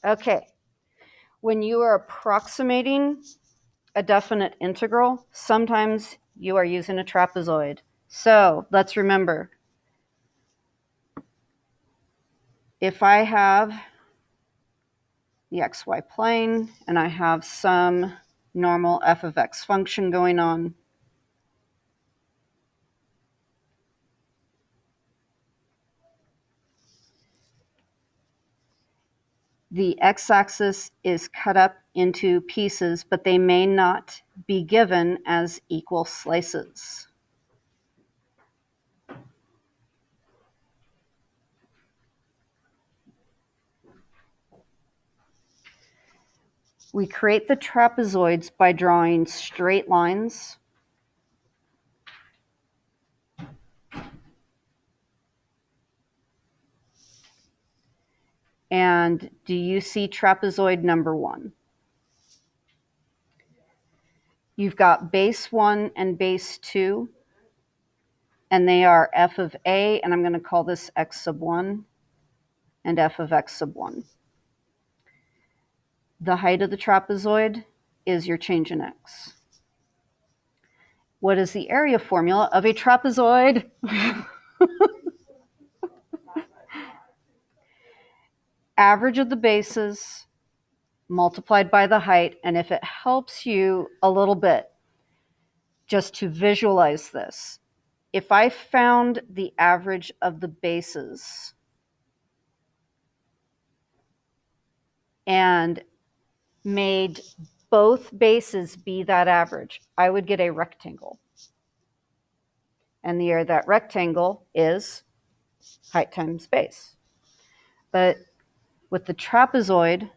Okay, when you are approximating a definite integral, sometimes you are using a trapezoid. So let's remember, if I have the xy plane and I have some normal f of x function going on, the x-axis is cut up into pieces, but they may not be given as equal slices. We create the trapezoids by drawing straight lines. And do you see trapezoid number 1? You've got base 1 and base 2, and they are f of a, and I'm going to call this x sub 1, and f of x sub 1. The height of the trapezoid is your change in x. What is the area formula of a trapezoid? Average of the bases multiplied by the height, and if it helps you a little bit just to visualize this, if I found the average of the bases and made both bases be that average, I would get a rectangle. And the area of that rectangle is height times base. But with the trapezoid,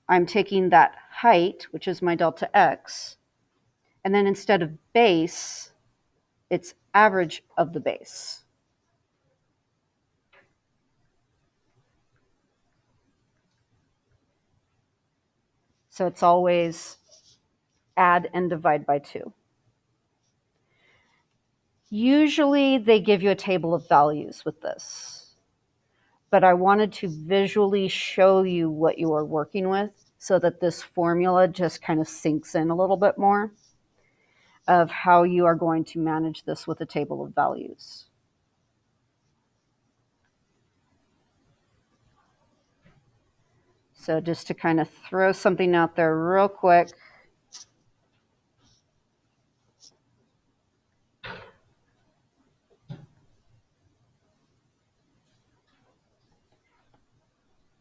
I'm taking that height, which is my delta x, and then instead of base, it's average of the base. So it's always add and divide by 2. Usually they give you a table of values with this, but I wanted to visually show you what you are working with so that this formula just kind of sinks in a little bit more of how you are going to manage this with a table of values. So just to kind of throw something out there real quick.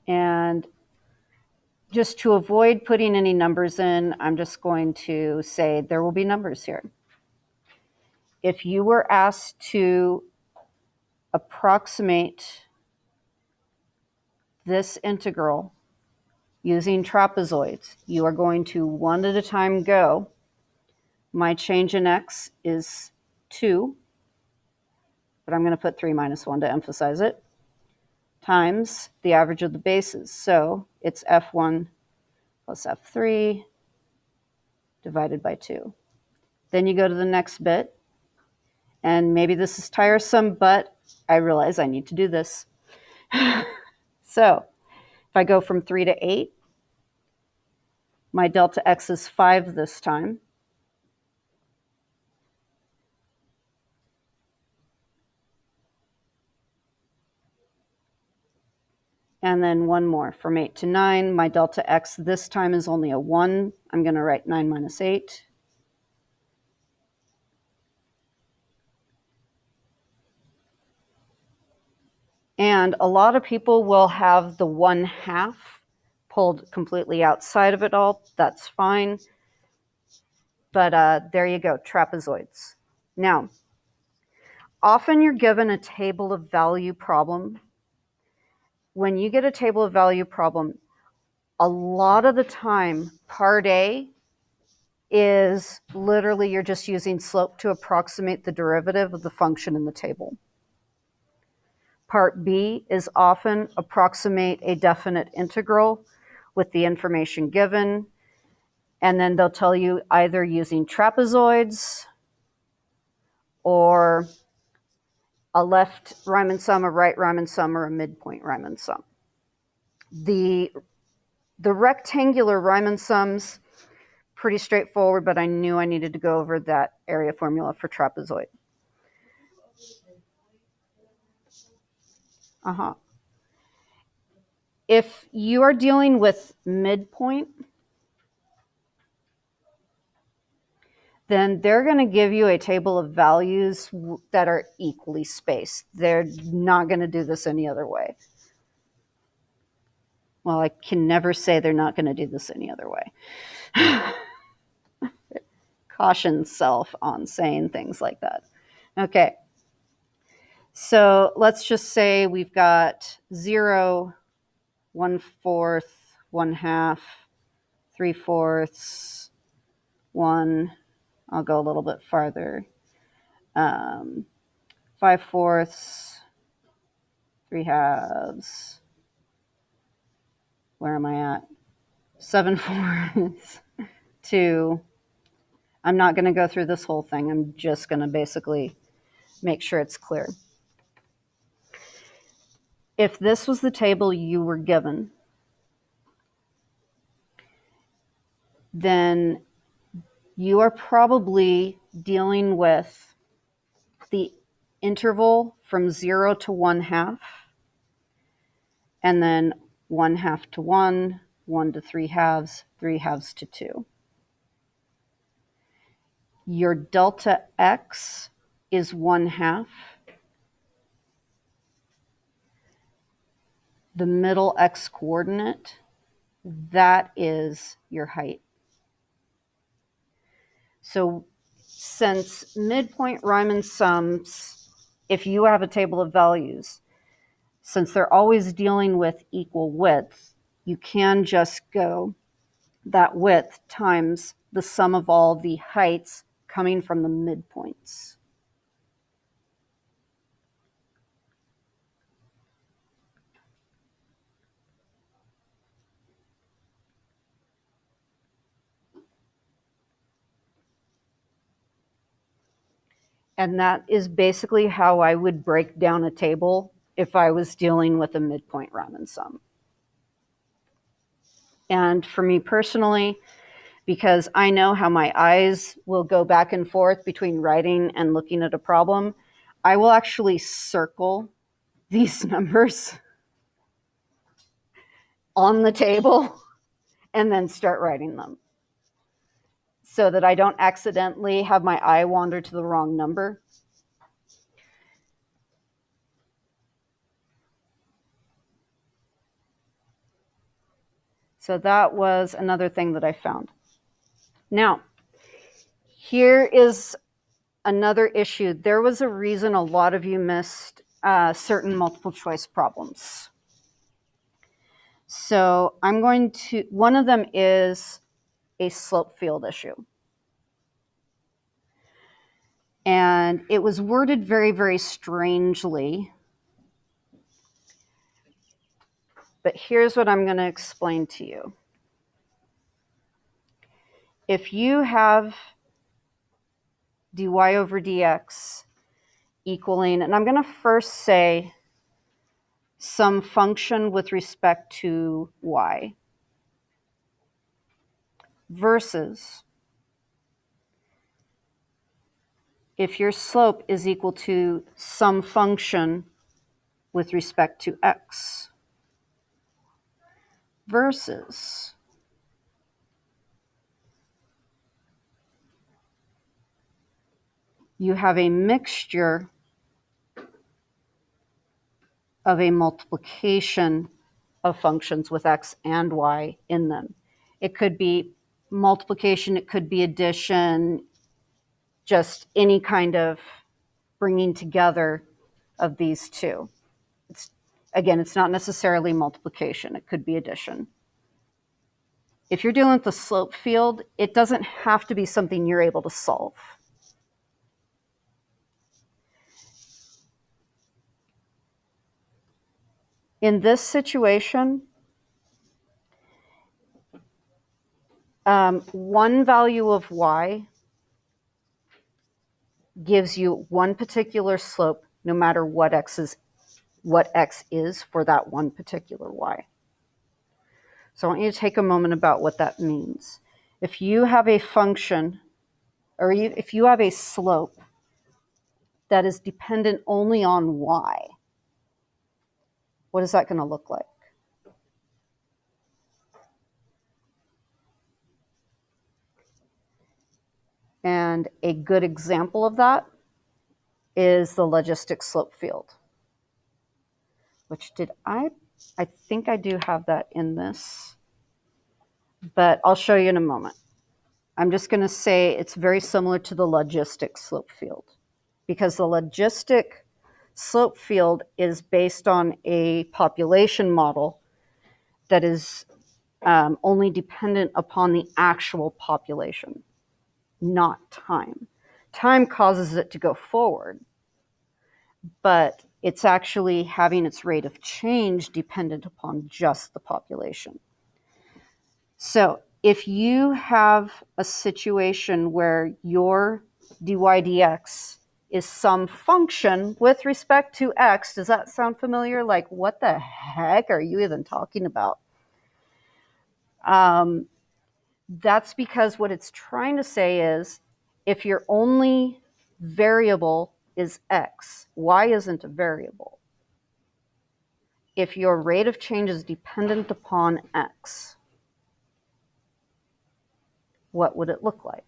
And just to avoid putting any numbers in, I'm just going to say there will be numbers here. If you were asked to approximate this integral using trapezoids, you are going to one at a time go. My change in x is 2, but I'm going to put 3 minus 1 to emphasize it, times the average of the bases. So it's f1 plus f3 divided by 2. Then you go to the next bit, and maybe this is tiresome, but I realize I need to do this. So if I go from 3 to 8, my delta x is 5 this time. And then one more. From 8 to 9, my delta x this time is only a 1. I'm going to write 9 minus 8. And a lot of people will have the 1/2 pulled completely outside of it all. That's fine. But there you go, trapezoids. Now, often you're given a table of value problem. When you get a table of value problem, a lot of the time, part A is literally you're just using slope to approximate the derivative of the function in the table. Part B is often approximate a definite integral with the information given, and then they'll tell you either using trapezoids or a left Riemann sum, a right Riemann sum, or a midpoint Riemann sum. The rectangular Riemann sums, pretty straightforward, but I knew I needed to go over that area formula for trapezoid. If you are dealing with midpoint, then they're going to give you a table of values that are equally spaced. They're not going to do this any other way. Well, I can never say they're not going to do this any other way. Caution self on saying things like that. Okay. So let's just say we've got 0, 1/4, 1/2, 3/4, 1. I'll go a little bit farther. 5/4, 3/2. Where am I at? 7/4, 2. I'm not going to go through this whole thing. I'm just going to basically make sure it's clear. If this was the table you were given, then you are probably dealing with the interval from 0 to 1/2, and then 1/2 to 1, 1 to 3/2, 3/2 to 2. Your delta x is 1/2. The middle x coordinate, that is your height. So since midpoint Riemann sums, if you have a table of values, since they're always dealing with equal width, you can just go that width times the sum of all the heights coming from the midpoints. And that is basically how I would break down a table if I was dealing with a midpoint Riemann sum. And for me personally, because I know how my eyes will go back and forth between writing and looking at a problem, I will actually circle these numbers on the table and then start writing them so that I don't accidentally have my eye wander to the wrong number. So that was another thing that I found. Now, here is another issue. There was a reason a lot of you missed certain multiple choice problems. So one of them is a slope field issue. And it was worded very, very strangely. But here's what I'm going to explain to you. If you have dy over dx equaling, and I'm going to first say some function with respect to y, versus if your slope is equal to some function with respect to x, versus you have a mixture of a multiplication of functions with x and y in them. It could be multiplication, it could be addition, just any kind of bringing together of these two. Again, it's not necessarily multiplication, it could be addition. If you're dealing with the slope field, it doesn't have to be something you're able to solve. In this situation, one value of y gives you one particular slope no matter what x is for that one particular y. So I want you to take a moment about what that means. If you have a function, or if you have a slope that is dependent only on y, what is that going to look like? And a good example of that is the logistic slope field, which I think I do have that in this, but I'll show you in a moment. I'm just going to say it's very similar to the logistic slope field, because the logistic slope field is based on a population model that is only dependent upon the actual population, not time. Time causes it to go forward, but it's actually having its rate of change dependent upon just the population. So if you have a situation where your dy dx is some function with respect to x, does that sound familiar? Like, what the heck are you even talking about? That's because what it's trying to say is, if your only variable is x, y isn't a variable. If your rate of change is dependent upon x, what would it look like?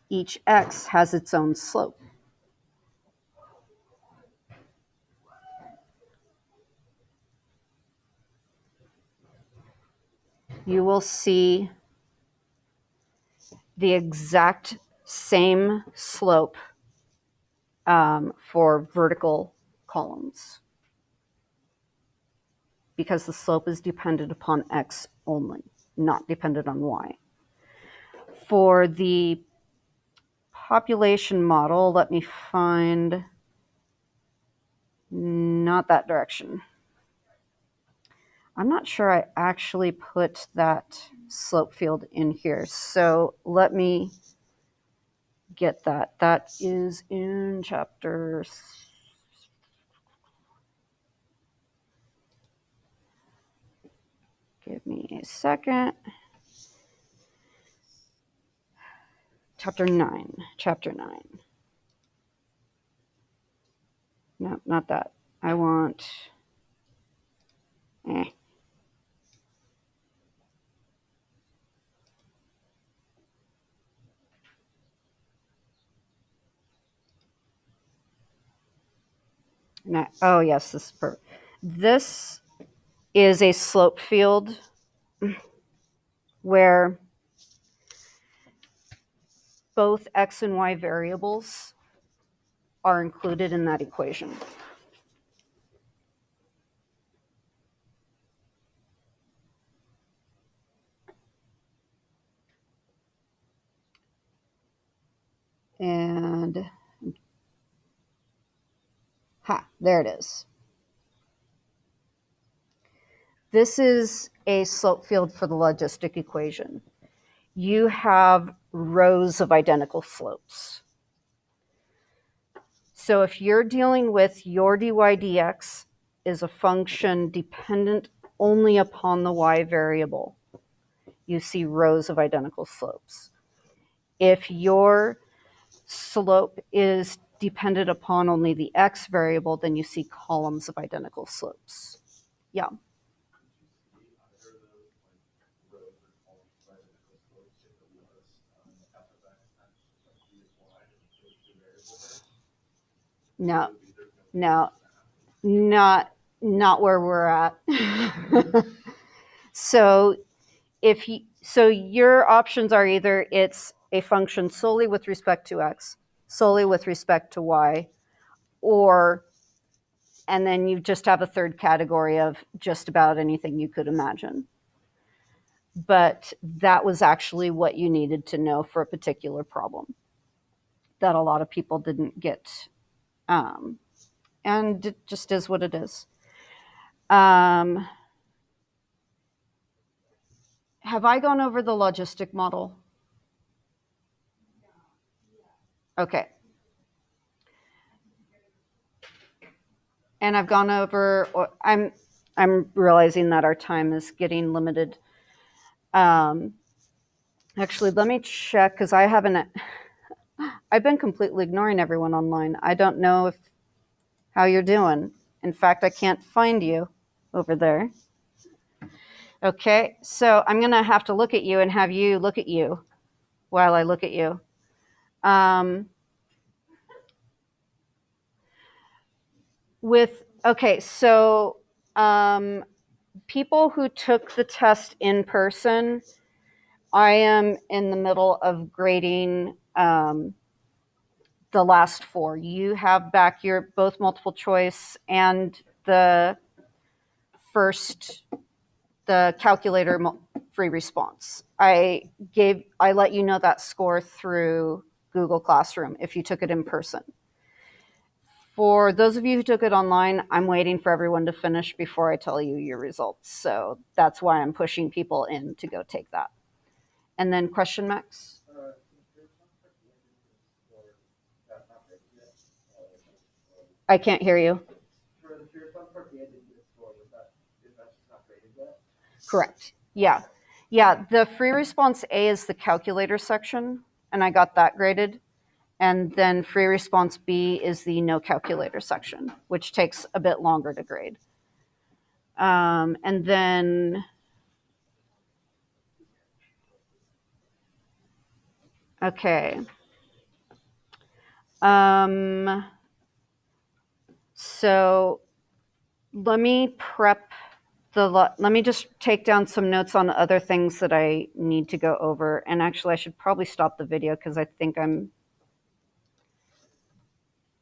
Each x has its own slope. You will see the exact same slope for vertical columns, because the slope is dependent upon x only, not dependent on y. For the population model, let me find, not that direction. I'm not sure I actually put that slope field in here, so let me get that. That is in chapter, give me a second. Chapter 9. No, not that. I want, No, oh yes, this is perfect. This is a slope field where both x and y variables are included in that equation. And there it is. This is a slope field for the logistic equation. You have rows of identical slopes. So if you're dealing with your dy dx is a function dependent only upon the y variable, you see rows of identical slopes. If your slope is dependent upon only the x variable, then you see columns of identical slopes. Yeah. No, not where we're at. So your options are either it's a function solely with respect to x, solely with respect to y, and then you just have a third category of just about anything you could imagine. But that was actually what you needed to know for a particular problem that a lot of people didn't get. And it just is what it is. Have I gone over the logistic model? Okay. And I've gone over, I'm realizing that our time is getting limited. Actually, let me check, because I've been completely ignoring everyone online. I don't know how you're doing. In fact, I can't find you over there. Okay, so I'm going to have to look at you and have you look at you while I look at you. Okay, so people who took the test in person, I am in the middle of grading the last 4. You have back your both multiple choice and the calculator free response. I let you know that score through Google Classroom if you took it in person. For those of you who took it online, I'm waiting for everyone to finish before I tell you your results. So that's why I'm pushing people in to go take that. And then question, Max? I can't hear you. Correct. Yeah. Yeah. The free response A is the calculator section, and I got that graded. And then free response B is the no calculator section, which takes a bit longer to grade. And then, okay. So let me let me just take down some notes on other things that I need to go over. And actually, I should probably stop the video because I think I'm